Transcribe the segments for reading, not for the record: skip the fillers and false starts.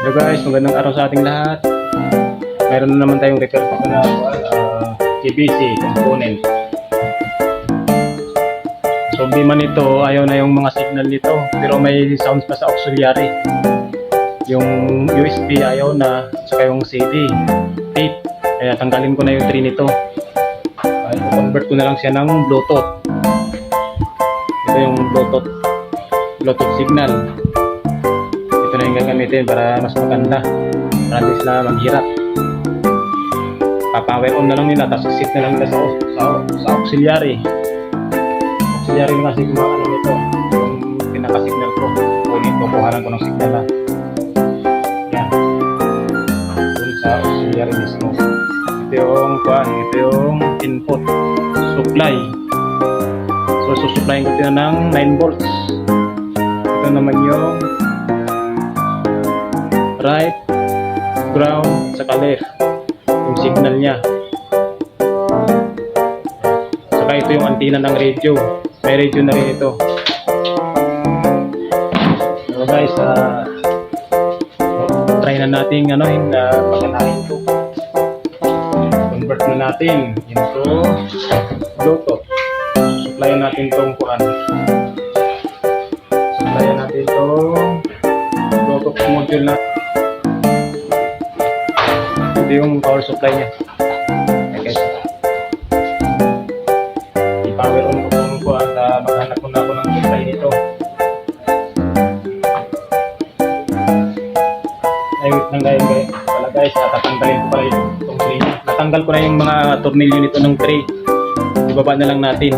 Hello guys, magandang araw sa ating lahat. Mayroon na naman tayong repair pa na PVC component. So problema nito, ayaw na yung mga signal nito, pero may sounds pa sa auxiliary. Yung USB ayaw na, saka yung CD, tape. Kaya tanggalin ko na yung 3 nito. I-convert ko na lang siya ng Bluetooth. Ito yung Bluetooth signal. Ito na yung gagamitin para mas maganda, para hindi sila maghirap. Papower on na lang nila, tapos sit na lang nila sa auxiliary na kasi kung ano nito, yung pinaka-signal ko. Kukuhanan ko ng signal na yan dun sa auxiliary mismo. Ito yung input supply. So susuplayin ko sila ng 9 volts. Ito naman yung right, ground, saka left, yung signal niya. Saka ito yung antenna ng radio. May radio na rin ito. So guys, try na natin pagkanahin ito. Convert na natin into Bluetooth. Supplyan natin itong Supplyan natin itong Bluetooth module na. Ito yung power supply niya. Okay. I-power on ko at maghanap muna ako ng supply nito. Ay, wait lang guys. Tatanggalin ko pala itong tray niya. Natanggal ko na yung mga tornilyo nito ng tray. Ibaba na lang natin.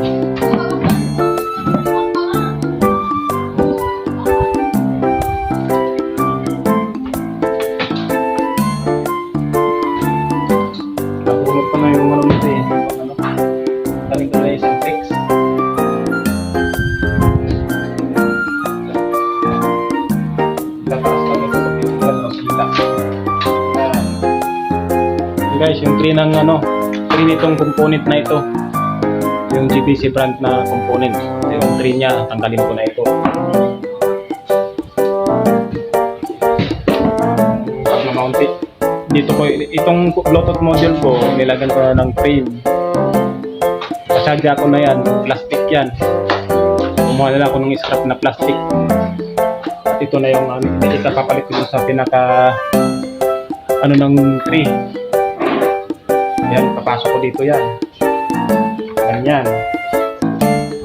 Guys, yung 3 ng 3 nitong component na ito, yung GBC brand na component, yung 3 niya, tanggalin ko na ito. Pag na-mount dito ko, itong Bluetooth module ko, nilagyan ko na ng frame. Pasadya ko na yan, plastic yan. Kumuha na lang ako ng scrap na plastic. At ito na yung ikapapalit ko sa pinaka ng tree. Yan, papasok ko dito yan. Ganyan.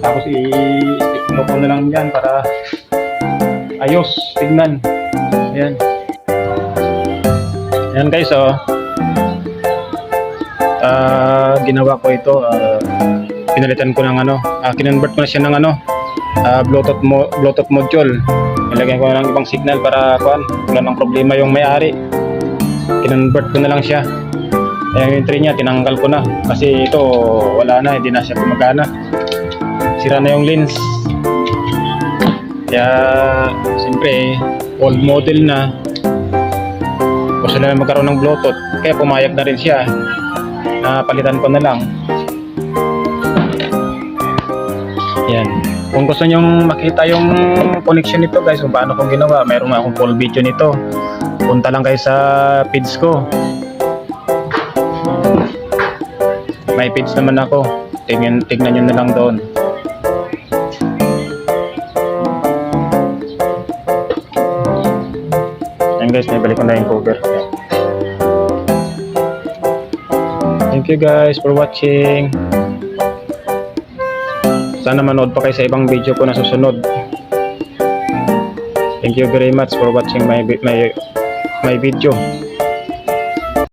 Tapos i-stick mo ko na lang yan para ayos, tignan. Ayan. Ayan guys, ginawa ko ito. Pinalitan ko ng kinonvert ko na siya ng Bluetooth module. Nilagyan ko na ng ibang signal para wala nang problema yung may-ari. Kinonvert ko na lang siya. Ayan yung tray niya, tinanggal ko na kasi ito wala na, hindi na siya gumagana, sira na yung lens. Kaya siyempre old model na, gusto na magkaroon ng Bluetooth, kaya pumayag na rin siya na palitan ko na lang. Yan, kung gusto nyong makita yung connection nito guys, kung paano kong ginawa, mayroon akong full video nito, punta lang kayo sa page ko. May page naman ako. Tignan nyo na lang doon. Ayan guys, naibalik ko na yung cover. Thank you guys for watching. Sana manood pa kayo sa ibang video ko na susunod. Thank you very much for watching my video.